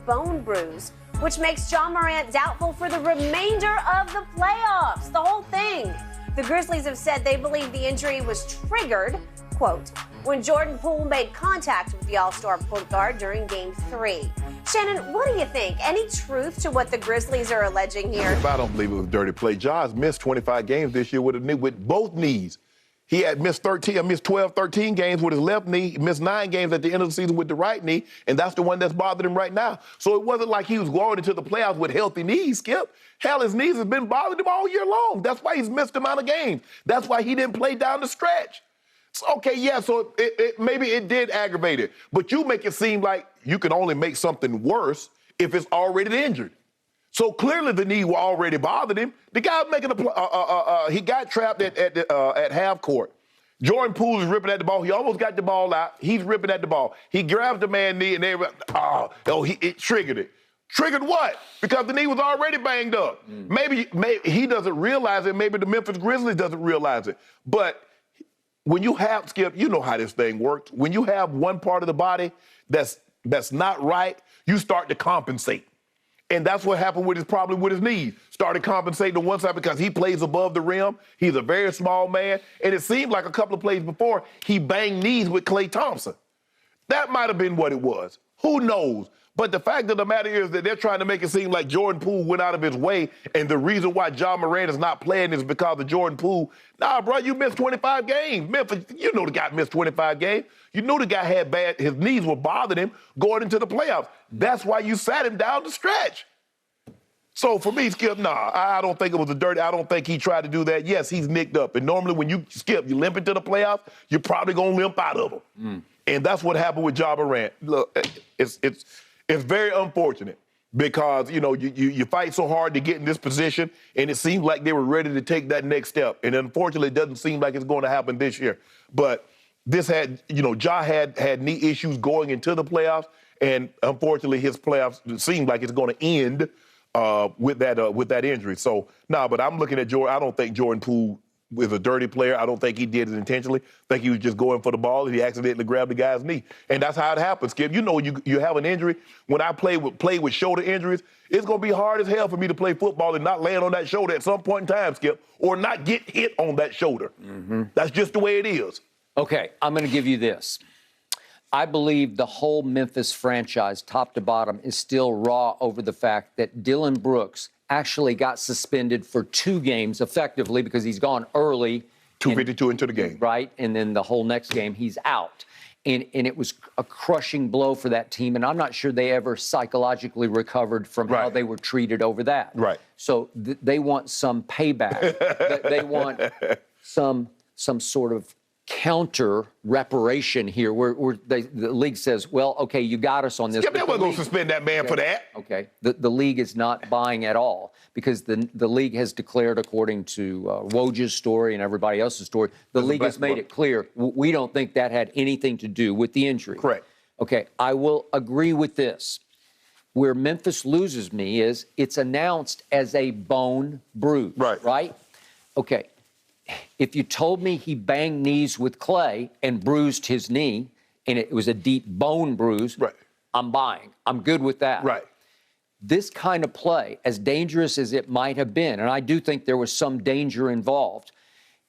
bone bruise, which makes Ja Morant doubtful for the remainder of the playoffs. The whole thing. The Grizzlies have said they believe the injury was triggered, quote, when Jordan Poole made contact with the All-Star point guard during Game 3. Shannon, what do you think? Any truth to what the Grizzlies are alleging here? I don't believe it was dirty play. Ja's missed 25 games this year with both knees. He had missed 12, 13 games with his left knee. He missed 9 games at the end of the season with the right knee, and that's the one that's bothering him right now. So it wasn't like he was going into the playoffs with healthy knees, Skip. Hell, his knees have been bothering him all year long. That's why he's missed the amount of games. That's why he didn't play down the stretch. So, okay, yeah, so maybe it did aggravate it. But you make it seem like you can only make something worse if it's already injured. So clearly the knee will already bothered him. The guy making he got trapped at half court. Jordan Poole is ripping at the ball. He almost got the ball out. He's ripping at the ball. He grabs the man's knee and it triggered it. Triggered what? Because the knee was already banged up. Maybe he doesn't realize it. Maybe the Memphis Grizzlies doesn't realize it. But when you have, Skip, you know how this thing works. When you have one part of the body that's not right, you start to compensate. And that's what happened probably with his knees. Started compensating on one side because he plays above the rim. He's a very small man. And it seemed like a couple of plays before, he banged knees with Klay Thompson. That might have been what it was. Who knows? But the fact of the matter is that they're trying to make it seem like Jordan Poole went out of his way, and the reason why Ja Morant is not playing is because of Jordan Poole. Nah, bro, you missed 25 games. Memphis, you know the guy missed 25 games. You know the guy had his knees were bothering him going into the playoffs. That's why you sat him down the stretch. So for me, Skip, I don't think it was I don't think he tried to do that. Yes, he's nicked up. And normally when you limp into the playoffs, you're probably going to limp out of them. And that's what happened with Ja Morant. Look, it's very unfortunate because, you fight so hard to get in this position, and it seems like they were ready to take that next step. And unfortunately, it doesn't seem like it's going to happen this year. But this Ja had knee issues going into the playoffs, and unfortunately, his playoffs seem like it's going to end with that injury. So, but I'm looking at Jordan. I don't think Jordan Poole is a dirty player. I don't think he did it intentionally. I think he was just going for the ball, and he accidentally grabbed the guy's knee. And that's how it happens, Skip. You have an injury. When I play with shoulder injuries, it's going to be hard as hell for me to play football and not land on that shoulder at some point in time, Skip, or not get hit on that shoulder. That's just the way it is. Okay, I'm going to give you this. I believe the whole Memphis franchise, top to bottom, is still raw over the fact that Dylan Brooks actually got suspended for 2 games effectively because he's gone early. 2:52 into the game. Right, and then the whole next game he's out. And it was a crushing blow for that team, and I'm not sure they ever psychologically recovered from how they were treated over that. Right. So they want some payback. They want some sort of counter reparation here where the league says, well, okay, you got us on this. Skip, they weren't going to suspend that man for that. Okay. The league is not buying at all because the league has declared, according to Woj's story and everybody else's story, the league has made it clear we don't think that had anything to do with the injury. Correct. Okay, I will agree with this. Where Memphis loses me is it's announced as a bone bruise. Right? Okay. If you told me he banged knees with Klay and bruised his knee, and it was a deep bone bruise, I'm buying. I'm good with that. Right. This kind of play, as dangerous as it might have been, and I do think there was some danger involved,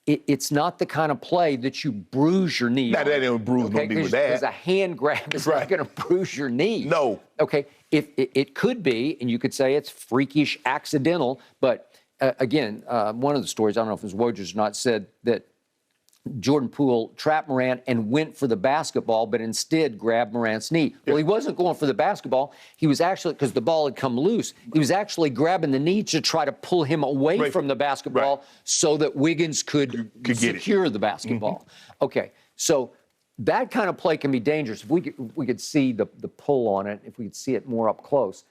it's not the kind of play that you bruise your knee. That didn't bruise no knee with that. Because a hand grab is not going to bruise your knee. No. Okay. If it could be, and you could say it's freakish, accidental, but again, one of the stories, I don't know if it was Woj's or not, said that Jordan Poole trapped Morant and went for the basketball, but instead grabbed Morant's knee. Well, he wasn't going for the basketball. He was actually, because the ball had come loose, he was actually grabbing the knee to try to pull him away from the basketball so that Wiggins could secure the basketball. Okay, so that kind of play can be dangerous. If we could see the pull on it, if we could see it more up close,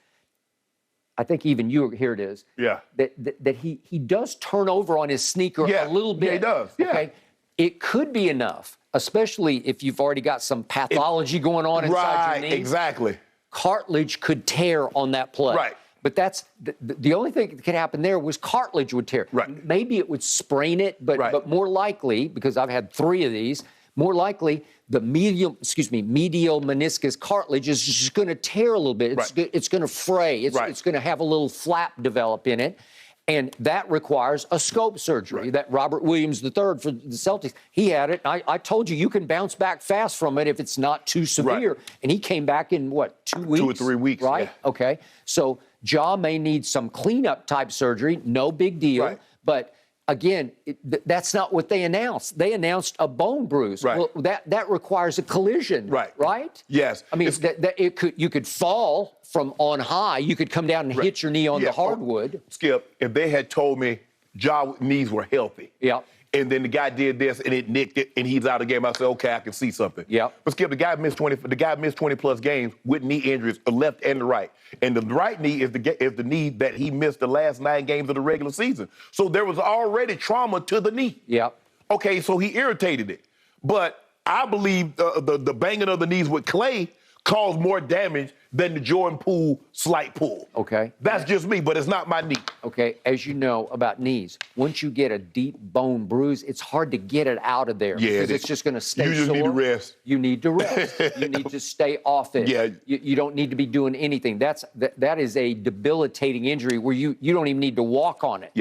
I think even here it is. Yeah. That he does turn over on his sneaker a little bit. Yeah, he does. Yeah. Okay. It could be enough, especially if you've already got some pathology going on inside your knee. Right, exactly. Cartilage could tear on that play. Right. But that's the only thing that could happen there was cartilage would tear. Right. Maybe it would sprain it, but more likely, because I've had 3 of these, more likely the medial meniscus cartilage is just going to tear a little bit. It's going to fray. It's going to have a little flap develop in it. And that requires a scope surgery. That Robert Williams III for the Celtics, he had it. I told you can bounce back fast from it if it's not too severe. And he came back in, what, 2 weeks? 2 or 3 weeks, right? Yeah. Okay. So jaw may need some cleanup type surgery. No big deal. But again, that's not what they announced. They announced a bone bruise. Well, that requires a collision. Right? Yes. I mean, you could fall from on high. You could come down and hit your knee on the hardwood. Skip, if they had told me knees were healthy. And then the guy did this and it nicked it and he's out of the game, I said, okay, I can see something. But Skip, the guy missed 20 plus games with knee injuries, the left and the right. And the right knee is the knee that he missed the last 9 games of the regular season. So there was already trauma to the knee. Okay, so he irritated it. But I believe the banging of the knees with clay caused more damage than the Jordan Poole slight pull. Okay. That's just me, but it's not my knee. Okay, as you know about knees, once you get a deep bone bruise, it's hard to get it out of there because it's just going to stay sore. You just need to rest. You need to rest. You need to stay off it. You don't need to be doing anything. That is a debilitating injury where you don't even need to walk on it.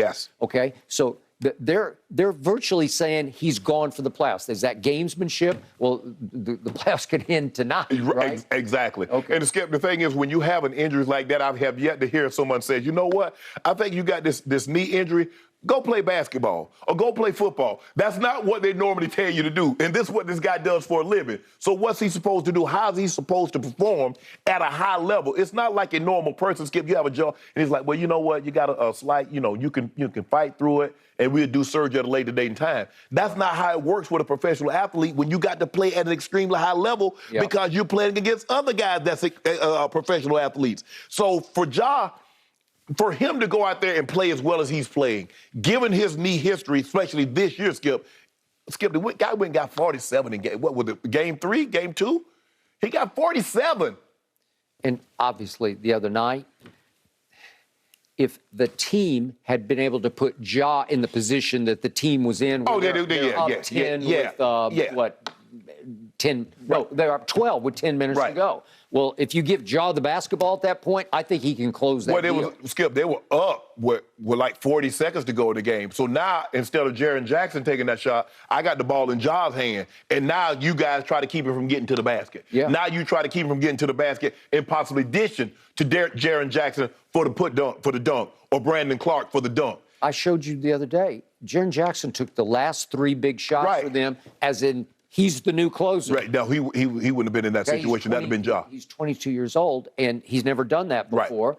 Okay, so they're virtually saying he's gone for the playoffs. Is that gamesmanship? Well, the playoffs could end tonight, right? Exactly. Okay. And Skip, the thing is, when you have an injury like that, I have yet to hear someone say, you know what? I think you got this knee injury. Go play basketball or go play football. That's not what they normally tell you to do. And this is what this guy does for a living. So what's he supposed to do? How's he supposed to perform at a high level? It's not like a normal person, Skip. You have a job, and he's like, well, you know what? You got a slight, you can fight through it, and we'll do surgery at a later date and time. That's not how it works with a professional athlete when you got to play at an extremely high level because you're playing against other guys that's professional athletes. So for him to go out there and play as well as he's playing, given his knee history, especially this year, Skip, the guy went and got 47 in game 3, game 2? He got 47. And obviously, the other night, if the team had been able to put Ja in the position that the team was in, they're up 10 with, 10, no, they're up 12 with 10 minutes to go. Well, if you give Ja the basketball at that point, I think he can close that deal. Skip, they were up with like 40 seconds to go in the game. So now, instead of Jaren Jackson taking that shot, I got the ball in Ja's hand. And now you guys try to keep him from getting to the basket. Now you try to keep him from getting to the basket and possibly dishing to Jaren Jackson for the dunk, or Brandon Clark for the dunk. I showed you the other day, Jaren Jackson took the last 3 big shots for them, as in he's the new closer. No, he wouldn't have been in that situation. That'd have been Ja. He's 22 years old, and he's never done that before.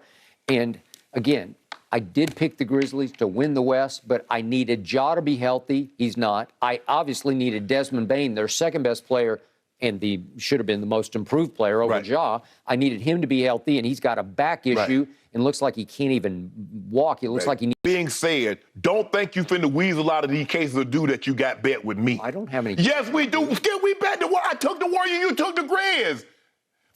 And again, I did pick the Grizzlies to win the West, but I needed Ja to be healthy. He's not. I obviously needed Desmond Bane, their second best player, and should have been the most improved player over Ja. I needed him to be healthy, and he's got a back issue and looks like he can't even walk. It looks like he needs... Being said, don't think you finna weasel out of these cases of do that you got bet with me. I don't have any... Yes, we do. Skip, we bet I took the Warrior, you took the Grizz.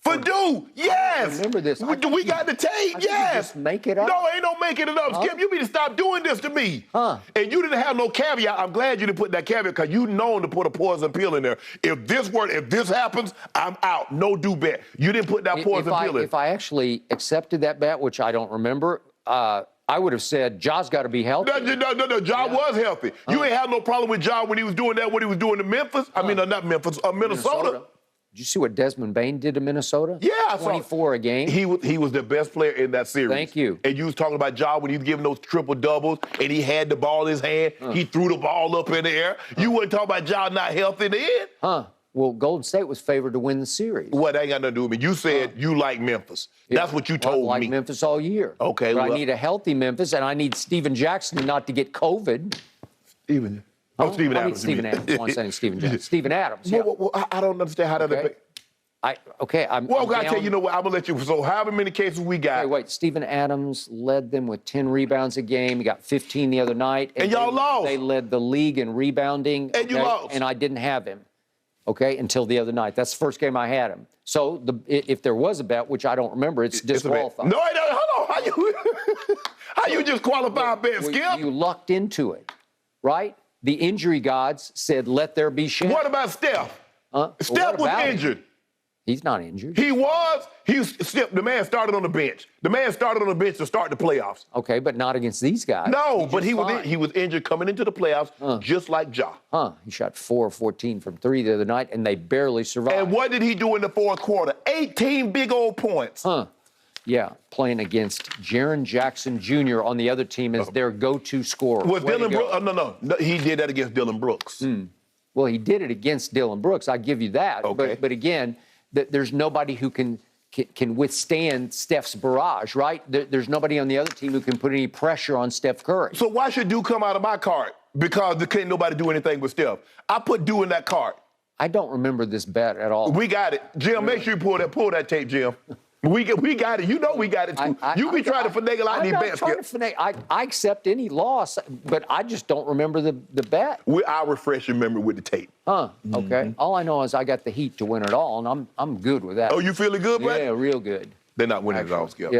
For Dew, yes. I remember this. We got the tape, yes. Just make it up. No, ain't no making it up. Skip, you need to stop doing this to me. And you didn't have no caveat. I'm glad you didn't put that caveat because you known to put a poison pill in there. If this happens, I'm out. No do bet. You didn't put that poison pill in. If I actually accepted that bet, which I don't remember, I would have said, Ja's got to be healthy. No. Ja was healthy. You ain't have no problem with Ja when he was doing that, what he was doing in Memphis. I mean, not Memphis, Minnesota. Did you see what Desmond Bane did to Minnesota? Yeah. 24 a game. He was the best player in that series. Thank you. And you was talking about Ja when he was giving those triple doubles and he had the ball in his hand. He threw the ball up in the air. You wasn't talking about Ja not healthy in the end? Well, Golden State was favored to win the series. Well, that ain't got nothing to do with me. You said you like Memphis. That's what you told me. I like Memphis all year. Okay. But I need a healthy Memphis, and I need Steven Jackson not to get COVID. Steven Adams. Steven Adams. I'm saying Steven Jackson. Steven Adams. Well, I don't understand how that... I tell you, you know what? I'm going to let you. So however many cases we got. Wait. Steven Adams led them with 10 rebounds a game. He got 15 the other night. And y'all lost. They led the league in rebounding. And you lost. And I didn't have him, until the other night. That's the first game I had him. So if there was a bet, which I don't remember, it's disqualified. No, hold on. How you just qualify a bet, Skip? You lucked into it, right? The injury gods said, let there be shame. What about Steph? Well, Steph what was about him? injured. He's not injured. The man started on the bench. The man started on the bench to start the playoffs. Okay, but not against these guys. No, but he fine. was injured coming into the playoffs, just like Ja. He shot 4 of 14 from 3 the other night, and they barely survived. And what did he do in the fourth quarter? 18 big old points. Yeah, playing against Jaren Jackson Jr. on the other team as their go-to scorer. Was Dylan Brooks? No. He did that against Dylan Brooks. Well, he did it against Dylan Brooks. I give you that. Okay. But again, there's nobody who can withstand Steph's barrage, right? There's nobody on the other team who can put any pressure on Steph Curry. So why should Duke come out of my card? Because there can't nobody do anything with Steph. I put Duke in that card. I don't remember this bet at all. We got it. Jim, make sure you pull that tape, Jim. We got it. You know we got it, too. You be trying to finagle out these bets. I accept any loss, but I just don't remember the bet. I'll refresh your memory with the tape. Okay. All I know is I got the Heat to win it all, and I'm good with that. Oh, you feeling good, buddy? Yeah, real good. They're not winning it all, Skip. Yeah.